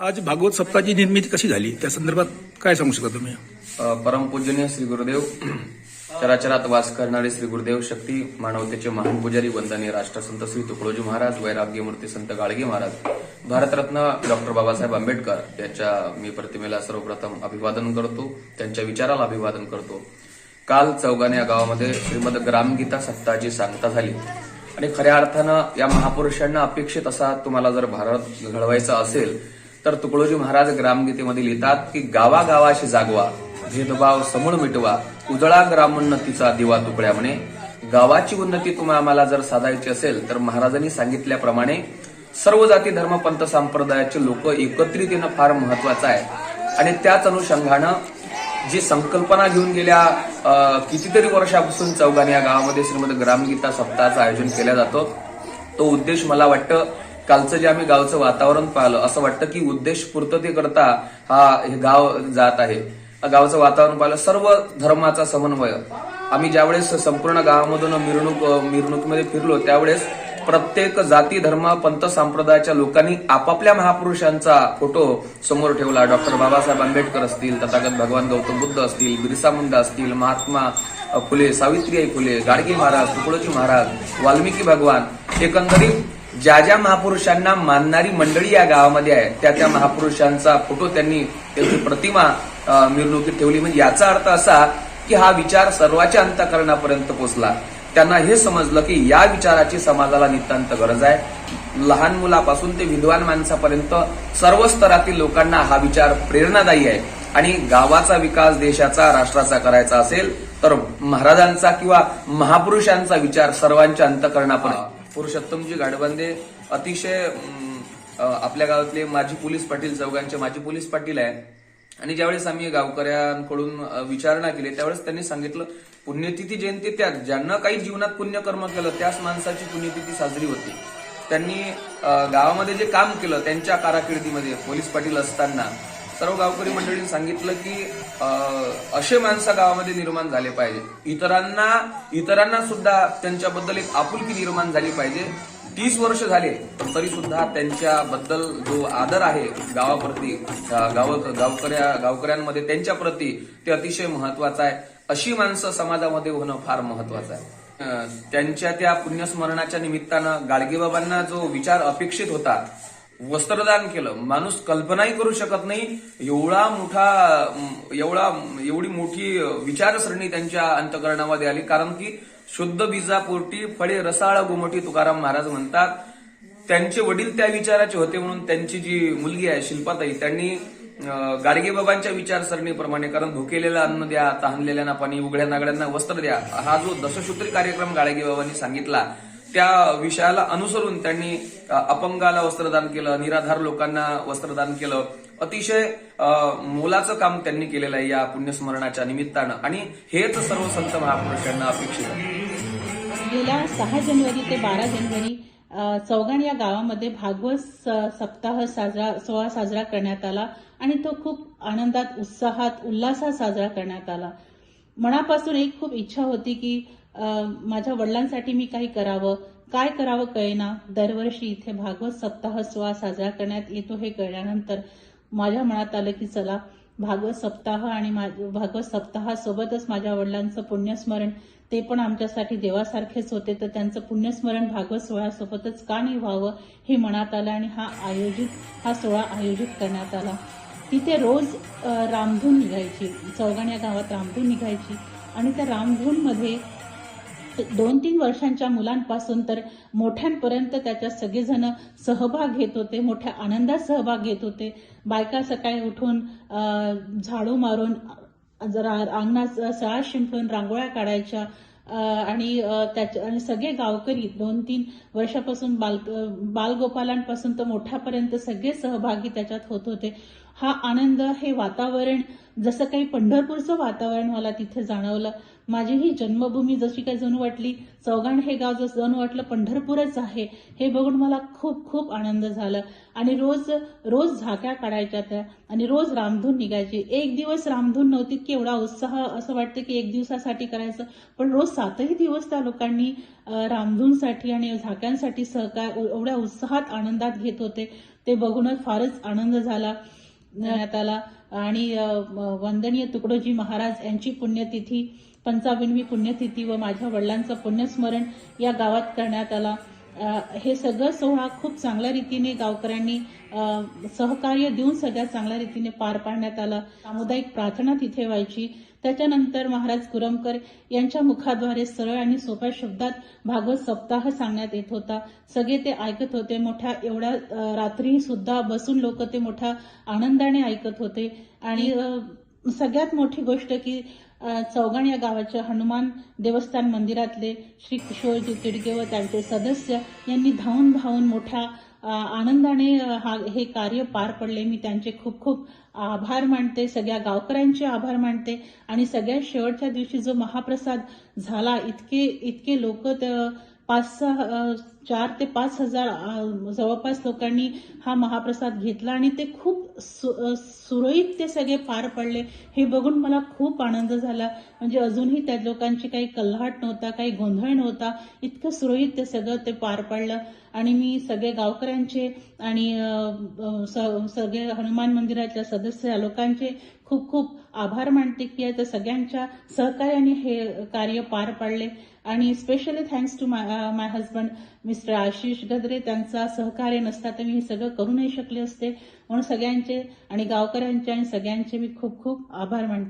आज भागवत सप्ताहाची निर्मिती कशी झाली त्या संदर्भात काय सांगू शकता तुम्ही? परमपूजनीय श्री गुरुदेव, चराचरात वास करणारे श्री गुरुदेव शक्ती, मानवतेचे महान पुजारी, वंदनीय राष्ट्रसंत श्री तुकडोजी महाराज, वैराग्यमूर्ती संत गाडगे महाराज, भारतरत्न डॉक्टर बाबासाहेब आंबेडकर यांच्या मी प्रतिमेला सर्वप्रथम अभिवादन करतो, त्यांच्या विचाराला अभिवादन करतो. काल चौगाने या गावामध्ये श्रीमद ग्रामगीता सप्ताहाची सांगता झाली आणि खऱ्या अर्थानं या महापुरुषांना अपेक्षित असा तुम्हाला जर भारत घडवायचा असेल तर तुकडोजी महाराज ग्रामगीतेमध्ये लिहितात की गावागावाशी जागवा, भेदभाव समूळ मिटवा, उजळा ग्रामोन्नतीचा दिवा तुकड्या म्हणे. गावाची उन्नती आम्हाला जर साधायची असेल तर महाराजांनी सांगितल्याप्रमाणे सर्व जाती धर्म पंथ संप्रदायाचे लोक एकत्रित येणं फार महत्वाचं आहे. आणि त्याच अनुषंगानं जी संकल्पना घेऊन गेल्या कितीतरी वर्षापासून चौगाने या गावामध्ये श्रीमद ग्रामगीता सप्ताहाचं आयोजन केलं जातं, तो उद्देश मला वाटतं कालचं जे आम्ही गावचं वातावरण पाहिलं असं वाटतं की उद्देश पूर्ततेकरता हे गाव जात आहे. गावचं वातावरण पाहिलं, सर्व धर्माचा समन्वय. आम्ही ज्यावेळेस संपूर्ण गावामधून मिरवणुकीमध्ये फिरलो त्यावेळेस प्रत्येक जाती धर्म पंथ संप्रदायाच्या लोकांनी आपापल्या महापुरुषांचा फोटो समोर ठेवला. डॉक्टर बाबासाहेब आंबेडकर असतील, तथागत भगवान गौतम बुद्ध असतील, बिरसा मुंडा असतील, महात्मा फुले, सावित्रीबाई फुले, गाडगे महाराज, तुकडोजी महाराज, वाल्मिकी भगवान, एकंदरीत ज्या ज्या महापुरुषांना मानणारी मंडळी या गावामध्ये आहे त्या महापुरुषांचा फोटो त्यांची प्रतिमा मिरवणुकीत ठेवली. म्हणजे याचा अर्थ असा की हा विचार सर्वांच्या अंतःकरणापर्यंत पोहोचला. त्यांना हे समजलं की या विचाराची समाजाला नितांत गरज आहे. लहान मुलापासून ते विद्वान माणसापर्यंत सर्व स्तरातील लोकांना हा विचार प्रेरणादायी आहे. आणि गावाचा विकास देशाचा राष्ट्राचा करायचा असेल तर महाराजांचा किंवा महापुरुषांचा विचार सर्वांच्या अंतःकरणापर्यंत. पुरुषोत्तमजी गाडबांदे अतिशय आपल्या गावातले माजी पोलीस पाटील, चौघांचे माजी पोलीस पाटील आहे. आणि ज्यावेळेस आम्ही गावकऱ्यांकडून विचारणा केली त्यावेळेस त्यांनी सांगितलं पुण्यतिथी जयंती त्या ज्यांना काही जीवनात पुण्यकर्म केलं त्याच माणसाची पुण्यतिथी साजरी होती. त्यांनी गावामध्ये जे काम केलं त्यांच्या कारकिर्दीमध्ये पोलीस पाटील असताना सर्व गावकरी मंडळींनी सांगितलं की असे माणसं गावामध्ये निर्माण झाले पाहिजे. इतरांना सुद्धा त्यांच्याबद्दल एक आपुलकी निर्माण झाली पाहिजे. 30 वर्ष झाले तरी सुद्धा त्यांच्याबद्दल जो आदर आहे गावाप्रती, गावकऱ्यांमध्ये त्यांच्या प्रती ते अतिशय महत्वाचं आहे. अशी माणसं समाजामध्ये होणं फार महत्वाचं आहे. त्यांच्या त्या पुण्यस्मरणाच्या निमित्तानं गाडगेबाबांना जो विचार अपेक्षित होता, वस्त्रदान केलं. माणूस कल्पनाही करू शकत नाही एवढी मोठी विचारसरणी त्यांच्या अंतःकरणामध्ये आली. कारण की शुद्ध बीजापोटी फळे रसाळ गोमटी तुकाराम महाराज म्हणतात. त्यांचे वडील त्या विचाराचे होते म्हणून त्यांची जी मुलगी आहे शिल्पाताई, त्यांनी गाडगेबाबांच्या विचारसरणीप्रमाणे, कारण भुकेलेलं अन्न द्या, तहानलेल्यांना पाणी, उघड्या नागड्यांना वस्त्र द्या, हा जो दशसूत्री कार्यक्रम गाडगेबाबांनी सांगितला त्या विषयाला अनुसरून त्यांनी अपंगाला वस्त्रदान केलं, निराधार लोकांना वस्त्रदान केलं. अतिशय मोलाचं काम त्यांनी केलेलं आहे या पुण्यस्मरणाच्या निमित्तानं. आणि हेच सर्व संत महापुरुषांना अपेक्षित आहे. गेल्या 6 जानेवारी ते 12 जानेवारी चौगाने या गावामध्ये भागवत सप्ताह सोहळा साजरा करण्यात आला आणि तो खूप आनंदात, उत्साहात, उल्हासात साजरा करण्यात आला. मनापासून एक खूप इच्छा होती की माझ्या वडिलांसाठी मी काही करावं, काय करावं कळेना. दरवर्षी इथे भागवत सप्ताह सोहळा साजरा करण्यात येतो हे कळल्यानंतर माझ्या मनात आलं की चला भागवत सप्ताह आणि भागवत सप्ताहासोबतच माझ्या वडिलांचं पुण्यस्मरण, ते पण आमच्यासाठी देवासारखेच होते, तर त्यांचं पुण्यस्मरण भागवत सोहळ्यासोबतच का नाही व्हावं हे मनात आलं आणि हा सोहळा आयोजित करण्यात आला. तिथे रोज रामधून निघायची, चौगाने या गावात रामधून निघायची आणि त्या रामधूनमध्ये 2-3 वर्षांच्या मुलांपासून तर मोठ्यांपर्यंत त्याच्यात सगळेजण सहभाग घेत होते, मोठ्या आनंदात सहभाग घेत होते. बायका सकाळी उठून झाडू मारून जरा अंगणात सळा शिंपडून रांगोळ्या काढायच्या आणि सगळे गावकरी 2-3 वर्षापासून बालगोपालांपासून तर मोठ्यापर्यंत सगळे सहभागी त्याच्यात होत होते. हा आनंद, हे वातावरण, जसं काही पंढरपूरचं वातावरण मला तिथे जाणवलं. माझी ही जन्मभूमी जशी काही जणू वाटली, चौगाण हे गाव जसं जणू वाटलं पंढरपूरच आहे, हे बघून मला खूप खूप आनंद झाला. आणि रोज रोज झाक्या काढायच्या त्या आणि रोज रामधून निघायची. एक दिवस रामधून नव्हती की एवढा उत्साह, असं वाटतं की एक दिवसासाठी करायचं, पण रोज 7ही दिवस त्या लोकांनी रामधूनसाठी आणि झाक्यांसाठी सहकार एवढ्या उत्साहात आनंदात घेत होते. ते बघूनच फारच आनंद झाला आला. आणि वंदनीय तुकडोजी महाराज यांची पुण्यतिथी, 55वी पुण्यतिथी व माझ्या वडिलांचं पुण्यस्मरण या गावात करण्यात आला. हे सगळं सोहळा खूप चांगल्या रीतीने गावकऱ्यांनी सहकार्य देऊन सगळ्यात चांगल्या रीतीने पार पाडण्यात आला. सामुदायिक प्रार्थना तिथे व्हायची. त्याच्यानंतर महाराज कुरमकर यांच्या मुखाद्वारे सरळ आणि सोप्या शब्दात भागवत सप्ताह सांगण्यात येत होता. सगळे ते ऐकत होते. मोठ्या एवढ्या रात्री सुद्धा बसून लोक ते मोठ्या आनंदाने ऐकत होते. आणि सगळ्यात मोठी गोष्ट की चौगाण या गावाच्या हनुमान देवस्थान मंदिरातले श्री किशोरजी तिडके व त्यांचे सदस्य यांनी धावून धावून मोठ्या आनंदाने हे कार्य पार पडले. मी त्यांचे खूप खूप आभार मानते, सगळ्या गावकऱ्यांचे आभार मानते. आणि सगळ्यात शेवटच्या दिवशी जो महाप्रसाद झाला, इतके लोक 4 ते 5 हजार जवळपास लोकांनी हा महाप्रसाद घेतला आणि ते खूप सुरळीत ते सगळे पार पडले. हे बघून मला खूप आनंद झाला. म्हणजे अजूनही त्या लोकांची काही कल्हाट नव्हता, काही गोंधळ नव्हता. इतकं सुरळीत ते सगळं ते पार पडलं. आणि मी सगळे गावकऱ्यांचे आणि सगळे हनुमान मंदिरातल्या सदस्य लोकांचे खूप खूप आभार मानते की आता सगळ्यांच्या सहकार्याने हे कार्य पार पाडले. आणि specially thanks to my husband mister Ashish Gadre. त्यांचा सहकार्य नसता तर मी हे सगळं करू नाही शकले असते. म्हणून सगळ्यांचे आणि गावकऱ्यांचे आणि सगळ्यांचे मी खूप खूप आभार मानते.